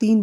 3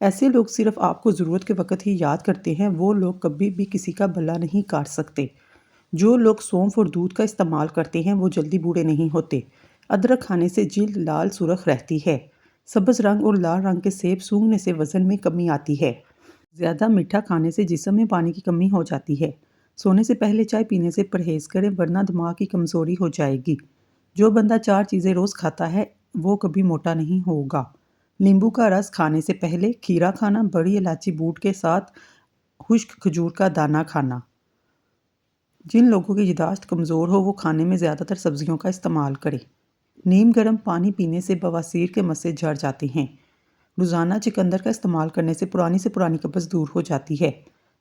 ایسے لوگ صرف آپ کو ضرورت کے وقت ہی یاد کرتے ہیں، وہ لوگ کبھی بھی کسی کا بھلا نہیں کر سکتے۔ جو لوگ سونف اور دودھ کا استعمال کرتے ہیں وہ جلدی بوڑھے نہیں ہوتے۔ ادرک کھانے سے جلد لال سرخ رہتی ہے۔ سبز رنگ اور لال رنگ کے سیب سونگھنے سے وزن میں کمی آتی ہے۔ زیادہ میٹھا کھانے سے جسم میں پانی کی کمی ہو جاتی ہے۔ سونے سے پہلے چائے پینے سے پرہیز کریں ورنہ دماغ کی کمزوری ہو جائے گی۔ جو بندہ 4 چیزیں روز کھاتا ہے وہ کبھی موٹا نہیں ہوگا۔ لیمبو کا رس کھانے سے پہلے، کھیرا کھانا، بڑی الائچی بوٹ کے ساتھ خشک کھجور کا دانہ کھانا۔ جن لوگوں کی یادداشت کمزور ہو وہ کھانے میں زیادہ تر سبزیوں کا استعمال کریں۔ نیم گرم پانی پینے سے بواسیر کے مسئلے جھڑ جاتے ہیں۔ روزانہ چقندر کا استعمال کرنے سے پرانی قبض دور ہو جاتی ہے۔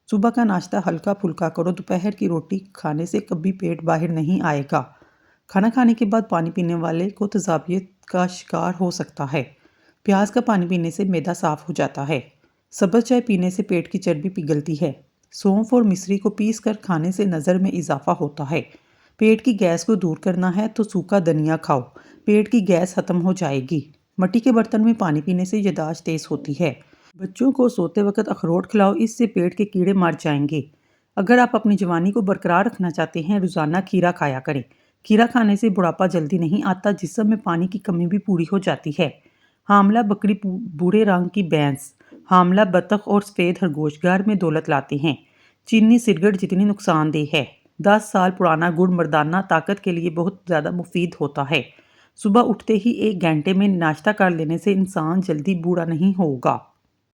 صبح کا ناشتہ ہلکا پھلکا کرو، دوپہر کی روٹی کھانے سے کبھی پیٹ باہر نہیں آئے گا۔ کھانا کھانے کے بعد پانی پینے والے کو تیزابیت کا شکار ہو سکتا ہے۔ پیاز کا پانی پینے سے معدہ صاف ہو جاتا ہے۔ سبز چائے پینے سے پیٹ کی چربی پگھلتی ہے۔ سونف اور مصری کو پیس کر کھانے سے نظر میں اضافہ ہوتا ہے۔ پیٹ کی گیس کو دور کرنا ہے تو سوکھا دھنیا کھاؤ، پیٹ کی گیس ختم ہو جائے گی۔ مٹی کے برتن میں پانی پینے سے یادداشت تیز ہوتی ہے۔ بچوں کو سوتے وقت اخروٹ کھلاؤ، اس سے پیٹ کے کیڑے مر جائیں گے۔ اگر آپ اپنی جوانی کو برقرار رکھنا چاہتے ہیں، روزانہ کھیرا کھایا کریں۔ کھیرا کھانے سے بڑھاپا جلدی نہیں آتا، جسم میں پانی کی کمی بھی پوری ہو جاتی ہے۔ حاملہ بکری بھورے رنگ کی بھینس، حاملہ بطخ اور سفید خرگوش گھر میں دولت لاتے ہیں۔ چینی سگریٹ جتنی نقصان دہ ہے۔ 10 سال پرانا گڑ مردانہ طاقت کے لیے بہت زیادہ مفید ہوتا ہے۔ صبح اٹھتے ہی 1 گھنٹے میں ناشتہ کر لینے سے انسان جلدی بوڑھا نہیں ہوگا۔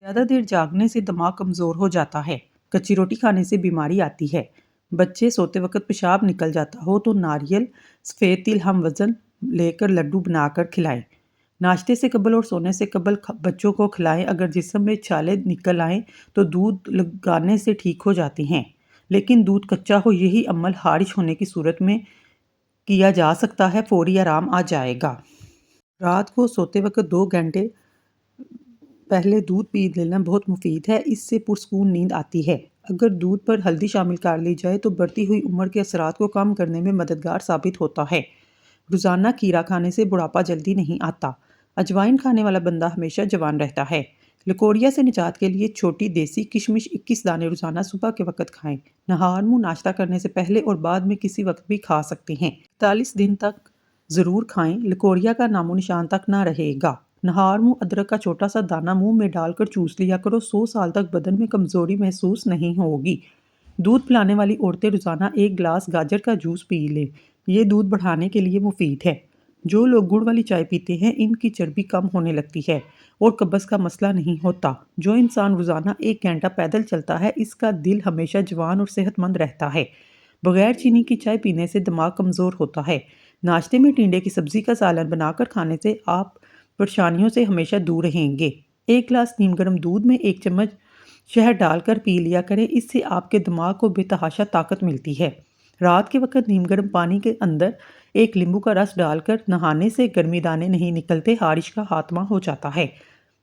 زیادہ دیر جاگنے سے دماغ کمزور ہو جاتا ہے۔ کچی روٹی کھانے سے بیماری آتی ہے۔ بچے سوتے وقت پیشاب نکل جاتا ہو تو ناریل، سفید تل ہم وزن لے کر لڈو بنا کر کھلائیں۔ ناشتے سے قبل اور سونے سے قبل بچوں کو کھلائیں۔ اگر جسم میں چھالے نکل آئیں تو دودھ لگانے سے ٹھیک ہو جاتے ہیں، لیکن دودھ کچا ہو یہی عمل خارج ہونے کی صورت میں کیا جا سکتا ہے، فوری آرام آ جائے گا۔ رات کو سوتے وقت 2 گھنٹے پہلے دودھ پی لینا بہت مفید ہے، اس سے پرسکون نیند آتی ہے۔ اگر دودھ پر ہلدی شامل کر لی جائے تو بڑھتی ہوئی عمر کے اثرات کو کم کرنے میں مددگار ثابت ہوتا ہے۔ روزانہ کھیرا کھانے سے بڑھاپا جلدی نہیں آتا۔ اجوائن کھانے والا بندہ ہمیشہ جوان رہتا ہے۔ لکوریا سے نجات کے لیے چھوٹی دیسی کشمش 21 دانے روزانہ صبح کے وقت کھائیں۔ نہار منہ ناشتہ کرنے سے پہلے اور بعد میں کسی وقت بھی کھا سکتے ہیں۔ 41 دن تک ضرور کھائیں، لکوریا کا نام و نشان تک نہ رہے گا۔ نہار منہ ادرک کا چھوٹا سا دانہ منہ میں ڈال کر چوس لیا کرو، 100 سال تک بدن میں کمزوری محسوس نہیں ہوگی۔ دودھ پلانے والی عورتیں روزانہ 1 گلاس گاجر کا جوس پی لیں، یہ دودھ بڑھانے کے لیے مفید ہے۔ جو لوگ گڑ والی چائے پیتے ہیں ان کی چربی کم ہونے لگتی ہے اور قبض کا مسئلہ نہیں ہوتا۔ جو انسان روزانہ 1 گھنٹہ پیدل چلتا ہے اس کا دل ہمیشہ جوان اور صحت مند رہتا ہے۔ بغیر چینی کی چائے پینے سے دماغ کمزور ہوتا ہے۔ ناشتے میں ٹینڈے کی سبزی کا سالن بنا کر کھانے سے آپ پریشانیوں سے ہمیشہ دور رہیں گے۔ 1 گلاس نیم گرم دودھ میں 1 چمچ شہد ڈال کر پی لیا کریں، اس سے آپ کے دماغ کو بے تحاشا طاقت ملتی ہے۔ رات کے وقت نیم گرم پانی کے اندر 1 لیمبو کا رس ڈال کر نہانے سے گرمی دانے نہیں نکلتے، خارش کا خاتمہ ہو جاتا ہے۔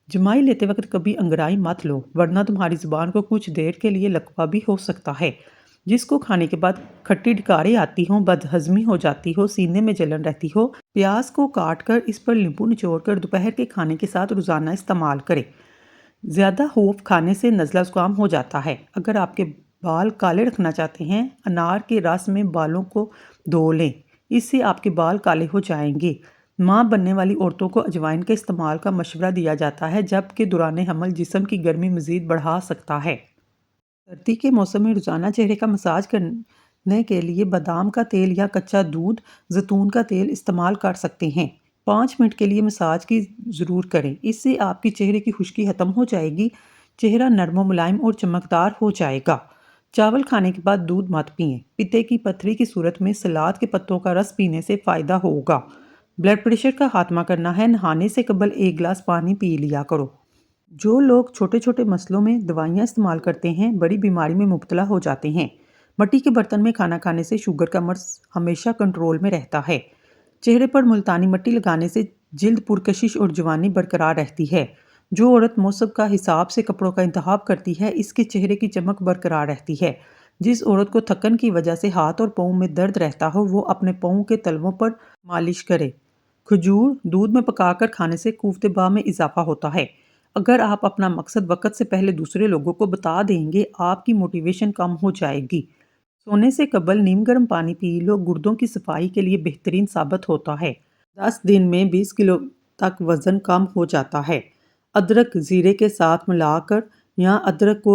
جمائی لیتے وقت کبھی انگڑائی مت لو ورنہ تمہاری زبان کو کچھ دیر کے لیے لکوہ بھی ہو سکتا ہے۔ جس کو کھانے کے بعد کھٹی ڈکاریں آتی ہوں، بد ہضمی ہو جاتی ہو، سینے میں جلن رہتی ہو، پیاز کو کاٹ کر اس پر لیمبو نچوڑ کر دوپہر کے کھانے کے ساتھ روزانہ استعمال کریں۔ زیادہ حوف کھانے سے نزلہ زکام ہو جاتا ہے۔ اگر آپ کے بال کالے رکھنا چاہتے ہیں، انار کے رس میں بالوں کو دھو لیں، اس سے آپ کے بال کالے ہو جائیں گے۔ ماں بننے والی عورتوں کو اجوائن کے استعمال کا مشورہ دیا جاتا ہے جبکہ دوران حمل جسم کی گرمی مزید بڑھا سکتا ہے۔ سردی کے موسم میں روزانہ چہرے کا مساج کرنے کے لیے بادام کا تیل یا کچا دودھ زیتون کا تیل استعمال کر سکتے ہیں۔ 5 منٹ کے لیے مساج کی ضرور کریں، اس سے آپ کی چہرے کی خشکی ختم ہو جائے گی، چہرہ نرم و ملائم اور چمکدار ہو جائے گا۔ چاول کھانے کے بعد دودھ مت پئیں، پتے کی پتھری کی صورت میں سلاد کے پتوں کا رس پینے سے فائدہ ہوگا۔ بلڈ پریشر کا خاتمہ کرنا ہے، نہانے سے قبل 1 گلاس پانی پی لیا کرو۔ جو لوگ چھوٹے چھوٹے مسئلوں میں دوائیاں استعمال کرتے ہیں بڑی بیماری میں مبتلا ہو جاتے ہیں۔ مٹی کے برتن میں کھانا کھانے سے شوگر کا مرض ہمیشہ کنٹرول میں رہتا ہے۔ چہرے پر ملتانی مٹی لگانے سے جلد پرکشش اور جوانی برقرار رہتی ہے۔ جو عورت موسم کا حساب سے کپڑوں کا انتخاب کرتی ہے اس کے چہرے کی چمک برقرار رہتی ہے۔ جس عورت کو تھکن کی وجہ سے ہاتھ اور پاؤں میں درد رہتا ہو وہ اپنے پاؤں کے تلووں پر مالش کرے۔ کھجور دودھ میں پکا کر کھانے سے قوت باہ میں اضافہ ہوتا ہے۔ اگر آپ اپنا مقصد وقت سے پہلے دوسرے لوگوں کو بتا دیں گے، آپ کی موٹیویشن کم ہو جائے گی۔ سونے سے قبل نیم گرم پانی پی لو، گردوں کی صفائی کے لیے بہترین ثابت ہوتا ہے۔ 10 دن میں 20 کلو تک وزن کم ہو جاتا ہے۔ ادرک زیرے کے ساتھ ملا کر یا ادرک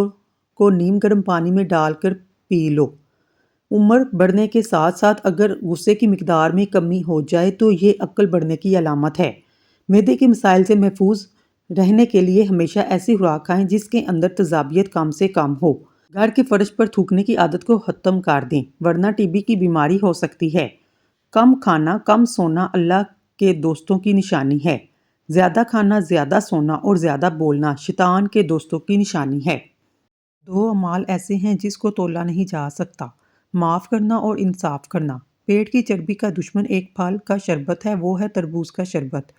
کو نیم گرم پانی میں ڈال کر پی لو۔ عمر بڑھنے کے ساتھ ساتھ اگر غصے کی مقدار میں کمی ہو جائے تو یہ عقل بڑھنے کی علامت ہے۔ معدے کے مسائل سے محفوظ رہنے کے لیے ہمیشہ ایسی خوراک کھائیں جس کے اندر تیزابیت کم سے کم ہو۔ گھر کے فرش پر تھوکنے کی عادت کو ختم کر دیں ورنہ ٹی بی کی بیماری ہو سکتی ہے۔ کم کھانا کم سونا اللہ کے دوستوں کی نشانی ہے۔ زیادہ کھانا زیادہ سونا اور زیادہ بولنا شیطان کے دوستوں کی نشانی ہے۔ 2 اعمال ایسے ہیں جس کو تولا نہیں جا سکتا، معاف کرنا اور انصاف کرنا۔ پیٹ کی چربی کا دشمن ایک پھل کا شربت ہے، وہ ہے تربوز کا شربت۔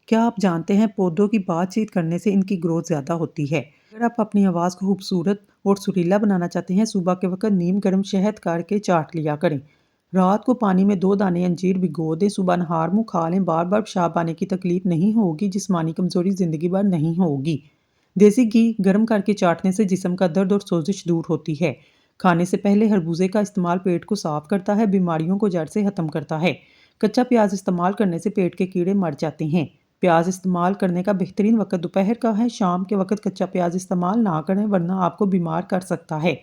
کیا آپ جانتے ہیں پودوں کی بات چیت کرنے سے ان کی گروتھ زیادہ ہوتی ہے؟ اگر آپ اپنی آواز کو خوبصورت اور سریلا بنانا چاہتے ہیں، صبح کے وقت نیم گرم شہد کر کے چاٹ لیا کریں۔ رات کو پانی میں 2 دانے انجیر بھگو دیں، صبح نہار منہ کھا لیں، بار بار پیشاب آنے کی تکلیف نہیں ہوگی، جسمانی کمزوری زندگی بھر نہیں ہوگی۔ دیسی گھی گرم کر کے چاٹنے سے جسم کا درد اور سوزش دور ہوتی ہے۔ کھانے سے پہلے خربوزے کا استعمال پیٹ کو صاف کرتا ہے، بیماریوں کو جڑ سے ختم کرتا ہے۔ کچا پیاز استعمال کرنے سے پیٹ کے کیڑے مر جاتے ہیں۔ پیاز استعمال کرنے کا بہترین وقت دوپہر کا ہے، شام کے وقت کچا پیاز استعمال نہ کریں ورنہ آپ کو بیمار کر سکتا ہے۔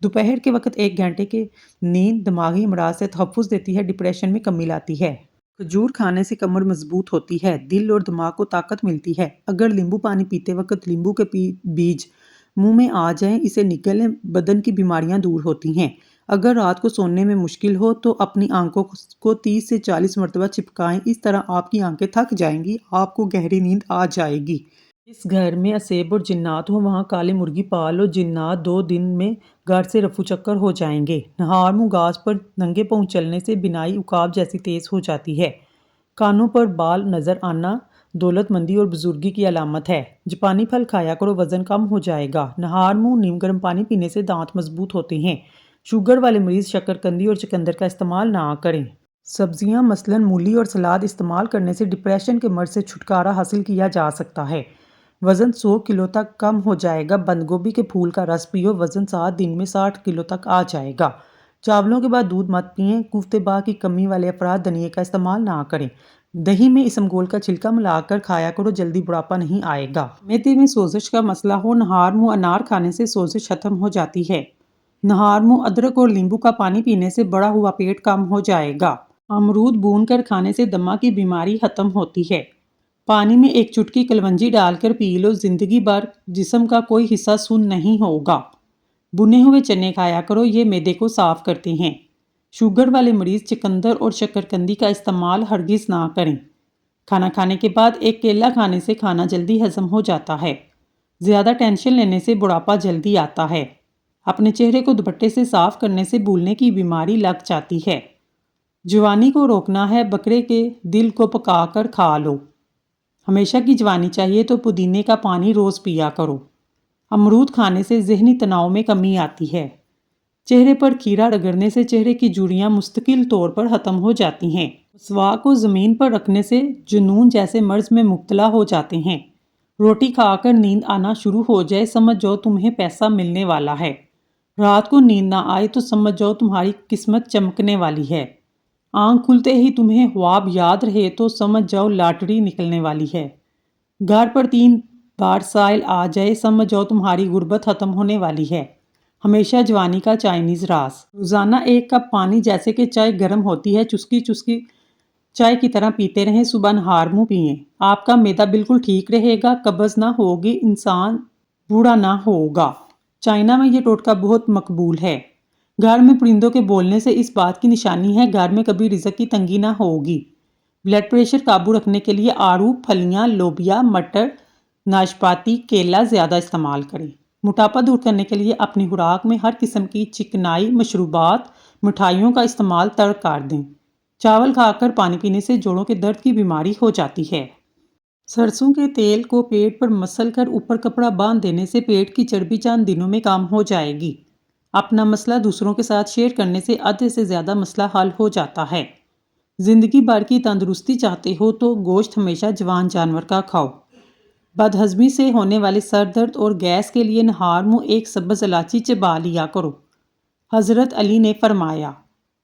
دوپہر کے وقت 1 گھنٹے کی نیند دماغی امراض سے تحفظ دیتی ہے، ڈپریشن میں کمی لاتی ہے۔ کھجور کھانے سے کمر مضبوط ہوتی ہے، دل اور دماغ کو طاقت ملتی ہے۔ اگر لیمبو پانی پیتے وقت لیمبو کے بیج منہ میں آ جائیں، اسے نگل لیں، بدن کی بیماریاں دور ہوتی ہیں۔ اگر رات کو سونے میں مشکل ہو تو اپنی آنکھوں کو 30 سے 40 مرتبہ چپکائیں، اس طرح آپ کی آنکھیں تھک جائیں گی، آپ کو گہری نیند آ جائے گی۔ جس گھر میں اسیب اور جنات ہو وہاں کالی مرغی پالو، جنات 2 دن میں گھر سے رفو چکر ہو جائیں گے۔ نہار منہ گھاس پر ننگے پاؤں چلنے سے بینائی عقاب جیسی تیز ہو جاتی ہے۔ کانوں پر بال نظر آنا دولت مندی اور بزرگی کی علامت ہے۔ جاپانی پھل کھایا کرو، وزن کم ہو جائے گا۔ نہار منہ نیم گرم پانی پینے سے دانت مضبوط ہوتے ہیں۔ شوگر والے مریض شکرقندی اور چقندر کا استعمال نہ کریں۔ سبزیاں مثلاً مولی اور سلاد استعمال کرنے سے ڈپریشن کے مرض سے چھٹکارا حاصل کیا جا سکتا ہے۔ وزن 100 کلو تک کم ہو جائے گا۔ بند گوبھی کے پھول کا رس پیو، وزن 7 دن میں 60 کلو تک آ جائے گا۔ چاولوں کے بعد دودھ مت پئیں۔ کوفتے باغ کی کمی والے افراد دھنیے کا استعمال نہ کریں۔ دہی میں اسمگول کا چھلکا ملا کر کھایا کرو، جلدی بڑھاپا نہیں آئے گا۔ معدے میں سوزش کا مسئلہ ہو، نہار منہ انار کھانے سے سوزش ختم ہو جاتی ہے۔ نہار منہ ادرک اور لیمبو کا پانی پینے سے بڑا ہوا پیٹ کم ہو جائے گا۔ امرود بھون کر کھانے سے دمہ کی بیماری ختم ہوتی ہے۔ پانی میں 1 چٹکی کلونجی ڈال کر پی لو، زندگی بھر جسم کا کوئی حصہ سن نہیں ہوگا۔ بنے ہوئے چنے کھایا کرو، یہ معدے کو صاف کرتے ہیں۔ شوگر والے مریض چقندر اور شکرقندی کا استعمال ہرگز نہ کریں۔ کھانا کھانے کے بعد 1 کیلا کھانے سے کھانا جلدی ہضم ہو جاتا ہے۔ زیادہ ٹینشن لینے سے بڑھاپا جلدی آتا ہے۔ اپنے چہرے کو دوپٹے سے صاف کرنے سے بھولنے کی بیماری لگ جاتی ہے۔ جوانی کو روکنا ہے، بکرے کے دل کو پکا کر کھا لو۔ ہمیشہ کی جوانی چاہیے تو پودینے کا پانی روز پیا کرو۔ امرود کھانے سے ذہنی تناؤ میں کمی آتی ہے۔ چہرے پر کھیرا رگڑنے سے چہرے کی جھریاں مستقل طور پر ختم ہو جاتی ہیں۔ مسواک کو زمین پر رکھنے سے جنون جیسے مرض میں مبتلا ہو جاتے ہیں۔ روٹی کھا کر نیند آنا شروع ہو جائے، سمجھ جاؤ تمہیں پیسہ ملنے والا ہے۔ رات کو نیند نہ آئے تو سمجھ جاؤ تمہاری قسمت چمکنے والی ہے۔ آنکھ کھلتے ہی تمہیں خواب یاد رہے تو سمجھ جاؤ لاٹری نکلنے والی ہے۔ گھر پر 3 بار سائل آ جائے، سمجھ جاؤ تمہاری غربت ختم ہونے والی ہے۔ ہمیشہ جوانی کا چائنیز راز۔ روزانہ 1 کپ پانی جیسے کہ چائے گرم ہوتی ہے، چسکی چسکی چائے کی طرح پیتے رہیں، صبح نہار منہ پئیں۔ آپ کا معدہ بالکل ٹھیک رہے گا، قبض نہ ہوگی، انسان بوڑھا نہ ہوگا۔ چائنا میں یہ ٹوٹکا بہت مقبول ہے۔ گھر میں پرندوں کے بولنے سے اس بات کی نشانی ہے گھر میں کبھی رزق کی تنگی نہ ہوگی۔ بلڈ پریشر قابو رکھنے کے لیے آڑو، پھلیاں، لوبیا، مٹر، ناشپاتی، کیلا زیادہ استعمال کریں۔ موٹاپا دور کرنے کے لیے اپنی خوراک میں ہر قسم کی چکنائی، مشروبات، مٹھائیوں کا استعمال ترک کر دیں۔ چاول کھا کر پانی پینے سے جوڑوں کے درد کی بیماری ہو جاتی ہے۔ سرسوں کے تیل کو پیٹ پر مسل کر اوپر کپڑا باندھ دینے سے پیٹ کی چربی چند دنوں میں کم ہو جائے گی۔ اپنا مسئلہ دوسروں کے ساتھ شیئر کرنے سے آدھے سے زیادہ مسئلہ حل ہو جاتا ہے۔ زندگی بھر کی تندرستی چاہتے ہو تو گوشت ہمیشہ جوان جانور کا کھاؤ۔ بد ہضمی سے ہونے والے سر درد اور گیس کے لیے نہار منہ ایک سبز الائچی چبا لیا کرو۔ حضرت علی نے فرمایا،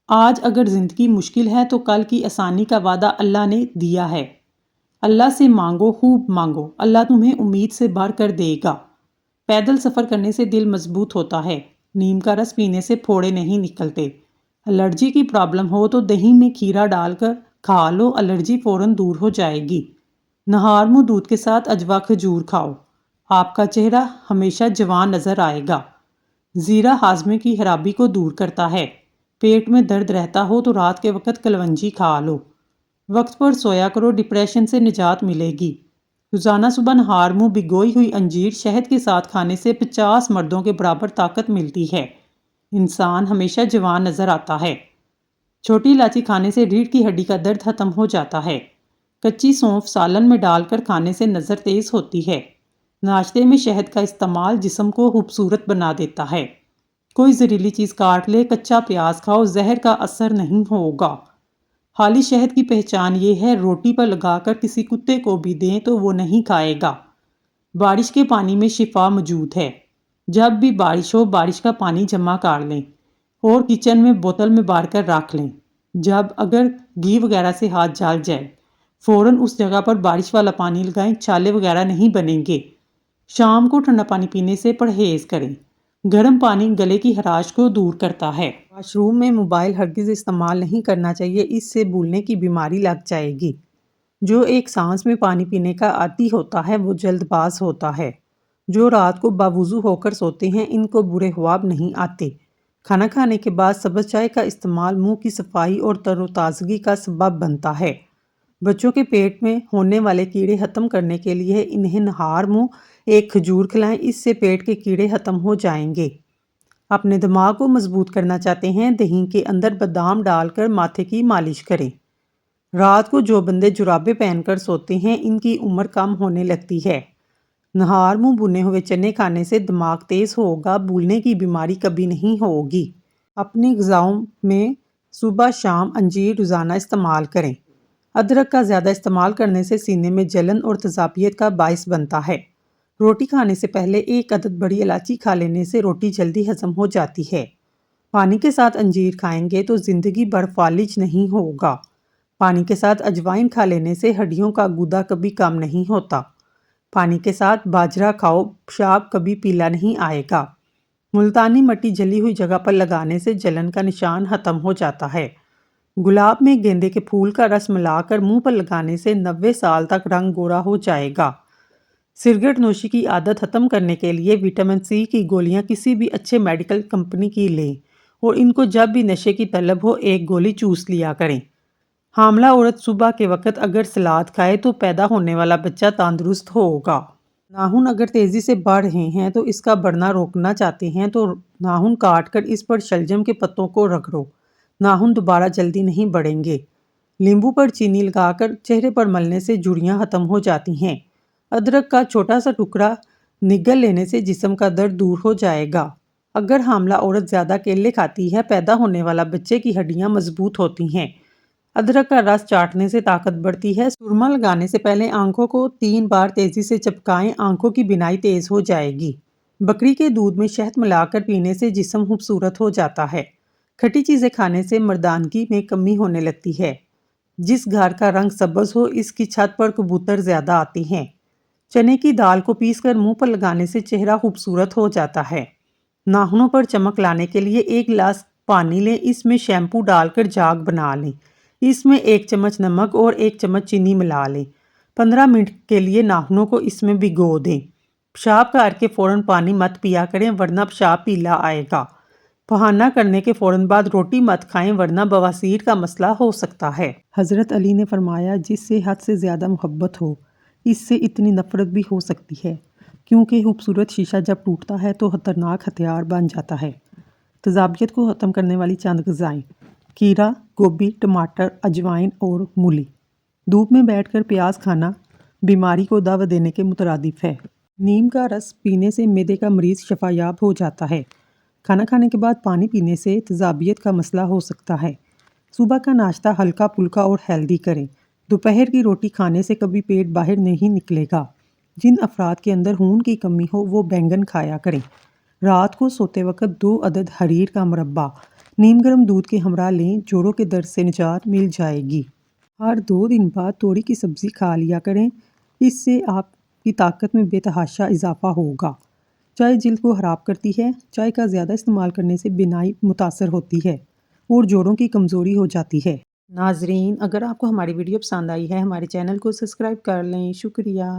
آج اگر زندگی مشکل ہے تو کل کی آسانی کا وعدہ اللہ نے دیا ہے۔ اللہ سے مانگو، خوب مانگو، اللہ تمہیں امید سے بھر کر دے گا۔ پیدل سفر کرنے سے دل مضبوط ہوتا ہے۔ نیم کا رس پینے سے پھوڑے نہیں نکلتے۔ الرجی کی پرابلم ہو تو دہی میں کھیرا ڈال کر کھا لو، الرجی فوراً دور ہو جائے گی۔ نہار منہ دودھ کے ساتھ اجوا کھجور کھاؤ، آپ کا چہرہ ہمیشہ جوان نظر آئے گا۔ زیرہ ہاضمے کی خرابی کو دور کرتا ہے۔ پیٹ میں درد رہتا ہو تو رات کے وقت کلونجی کھا لو۔ وقت پر سویا کرو، ڈپریشن سے نجات ملے گی۔ روزانہ صبح نہار منہ بھگوئی ہوئی انجیر شہد کے ساتھ کھانے سے 50 مردوں کے برابر طاقت ملتی ہے۔ انسان ہمیشہ جوان نظر آتا ہے۔ چھوٹی الائچی کھانے سے ریڑھ کی ہڈی کا درد ختم ہو جاتا ہے۔ کچی سونف سالن میں ڈال کر کھانے سے نظر تیز ہوتی ہے۔ ناشتے میں شہد کا استعمال جسم کو خوبصورت بنا دیتا ہے۔ کوئی زہریلی چیز کاٹ لے، کچا پیاز کھاؤ، زہر کا اثر نہیں ہوگا۔ خالی شہد کی پہچان یہ ہے، روٹی پر لگا کر کسی کتے کو بھی دیں تو وہ نہیں کھائے گا۔ بارش کے پانی میں شفا موجود ہے۔ جب بھی بارش ہو، بارش کا پانی جمع کر لیں اور کچن میں بوتل میں بھر کر رکھ لیں۔ جب اگر گھی وغیرہ سے ہاتھ جل جائے، فوراً اس جگہ پر بارش والا پانی لگائیں، چھالے وغیرہ نہیں بنیں گے۔ شام کو ٹھنڈا پانی پینے سے پرہیز کریں۔ گرم پانی گلے کی خراش کو دور کرتا ہے۔ واش روم میں موبائل ہرگز استعمال نہیں کرنا چاہیے، اس سے بھولنے کی بیماری لگ جائے گی۔ جو ایک سانس میں پانی پینے کا عادی ہوتا ہے وہ جلد باز ہوتا ہے۔ جو رات کو باوضو ہو کر سوتے ہیں ان کو برے خواب نہیں آتے۔ کھانا کھانے کے بعد سبز چائے کا استعمال منہ کی صفائی اور تر و تازگی کا سبب بنتا ہے۔ بچوں کے پیٹ میں ہونے والے کیڑے ختم کرنے کے لیے انہیں نہار منہ ایک کھجور کھلائیں، اس سے پیٹ کے کیڑے ختم ہو جائیں گے۔ اپنے دماغ کو مضبوط کرنا چاہتے ہیں، دہی کے اندر بادام ڈال کر ماتھے کی مالش کریں۔ رات کو جو بندے جرابیں پہن کر سوتے ہیں ان کی عمر کم ہونے لگتی ہے۔ نہار منہ بھنے ہوئے چنے کھانے سے دماغ تیز ہوگا، بھولنے کی بیماری کبھی نہیں ہوگی۔ اپنی غذاؤں میں صبح شام انجیر روزانہ استعمال کریں۔ ادرک کا زیادہ استعمال کرنے سے سینے میں جلن اور تذابیت کا باعث بنتا ہے۔ روٹی کھانے سے پہلے 1 عدد بڑی الائچی کھا لینے سے روٹی جلدی ہضم ہو جاتی ہے۔ پانی کے ساتھ انجیر کھائیں گے تو زندگی بھر فالج نہیں ہوگا۔ پانی کے ساتھ اجوائن کھا لینے سے ہڈیوں کا گودا کبھی کم نہیں ہوتا۔ پانی کے ساتھ باجرہ کھاؤ، پیشاب کبھی پیلا نہیں آئے گا۔ ملتانی مٹی جلی ہوئی جگہ پر لگانے سے جلن کا نشان ختم ہو جاتا ہے۔ گلاب میں گیندے کے پھول کا رس ملا کر منہ پر لگانے سے 90 سال تک رنگ گورا ہو جائے گا۔ سگریٹ نوشی کی عادت ختم کرنے کے لیے وٹامن سی کی گولیاں کسی بھی اچھے میڈیکل کمپنی کی لیں اور ان کو جب بھی نشے کی طلب ہو 1 گولی چوس لیا کریں۔ حاملہ عورت صبح کے وقت اگر سلاد کھائے تو پیدا ہونے والا بچہ تندرست ہوگا۔ ناخن اگر تیزی سے بڑھ رہے ہیں تو اس کا بڑھنا روکنا چاہتے ہیں تو ناخن کاٹ کر اس پر شلجم کے پتوں کو رگڑو، ناخن دوبارہ جلدی نہیں بڑھیں گے۔ لیمبو پر چینی لگا کر چہرے پر ملنے سے جھریاں ختم ہو جاتی ہیں۔ ادرک کا چھوٹا سا ٹکڑا نگل لینے سے جسم کا درد دور ہو جائے گا۔ اگر حاملہ عورت زیادہ کیلے کھاتی ہے، پیدا ہونے والا بچے کی ہڈیاں مضبوط ہوتی ہیں۔ ادرک کا رس چاٹنے سے طاقت بڑھتی ہے۔ سرما لگانے سے پہلے آنکھوں کو 3 بار تیزی سے چپکائیں، آنکھوں کی بینائی تیز ہو جائے گی۔ بکری کے دودھ میں شہد ملا کر پینے سے جسم خوبصورت ہو جاتا ہے۔ کھٹی چیزیں کھانے سے مردانگی میں کمی ہونے لگتی ہے۔ جس گھر کا رنگ سبز ہو اس کی چھت پر کبوتر زیادہ آتے ہیں۔ چنے کی دال کو پیس کر منہ پر لگانے سے چہرہ خوبصورت ہو جاتا ہے۔ ناخنوں پر چمک لانے کے لیے 1 گلاس پانی لیں، اس میں شیمپو ڈال کر جاگ بنا لیں، اس میں 1 چمچ نمک اور 1 چمچ چینی ملا لیں۔ 15 منٹ کے لیے ناخنوں کو اس میں بھگو دیں۔ پیشاب کر کے فوراً پانی مت پیا کریں ورنہ پیشاب پیلا آئے گا۔ بہانہ کرنے کے فوراً بعد روٹی مت کھائیں ورنہ بواسیر کا مسئلہ ہو سکتا ہے۔ حضرت علی نے فرمایا، جس سے حد سے زیادہ محبت ہو اس سے اتنی نفرت بھی ہو سکتی ہے، کیونکہ خوبصورت شیشہ جب ٹوٹتا ہے تو خطرناک ہتھیار بن جاتا ہے۔ تذابیت کو ختم کرنے والی چند غذائیں: کھیرا، گوبھی، ٹماٹر، اجوائن اور مولی۔ دھوپ میں بیٹھ کر پیاز کھانا بیماری کو دعوت دینے کے مترادف ہے۔ نیم کا رس پینے سے معدے کا مریض شفا یاب ہو جاتا ہے۔ کھانا کھانے کے بعد پانی پینے سے تذابیت کا مسئلہ ہو سکتا ہے۔ صبح کا ناشتہ ہلکا پھلکا اور ہیلدی کریں۔ دوپہر کی روٹی کھانے سے کبھی پیٹ باہر نہیں نکلے گا۔ جن افراد کے اندر خون کی کمی ہو وہ بینگن کھایا کریں۔ رات کو سوتے وقت 2 عدد حریر کا مربع نیم گرم دودھ کے ہمراہ لیں، جوڑوں کے درد سے نجات مل جائے گی۔ ہر 2 دن بعد توری کی سبزی کھا لیا کریں، اس سے آپ کی طاقت میں بے تحاشا اضافہ ہوگا۔ چائے جلد کو خراب کرتی ہے۔ چائے کا زیادہ استعمال کرنے سے بینائی متاثر ہوتی ہے اور جوڑوں کی کمزوری ہو جاتی ہے۔ ناظرین، اگر آپ کو ہماری ویڈیو پسند آئی ہے ہمارے چینل کو سبسکرائب کر لیں۔ شکریہ۔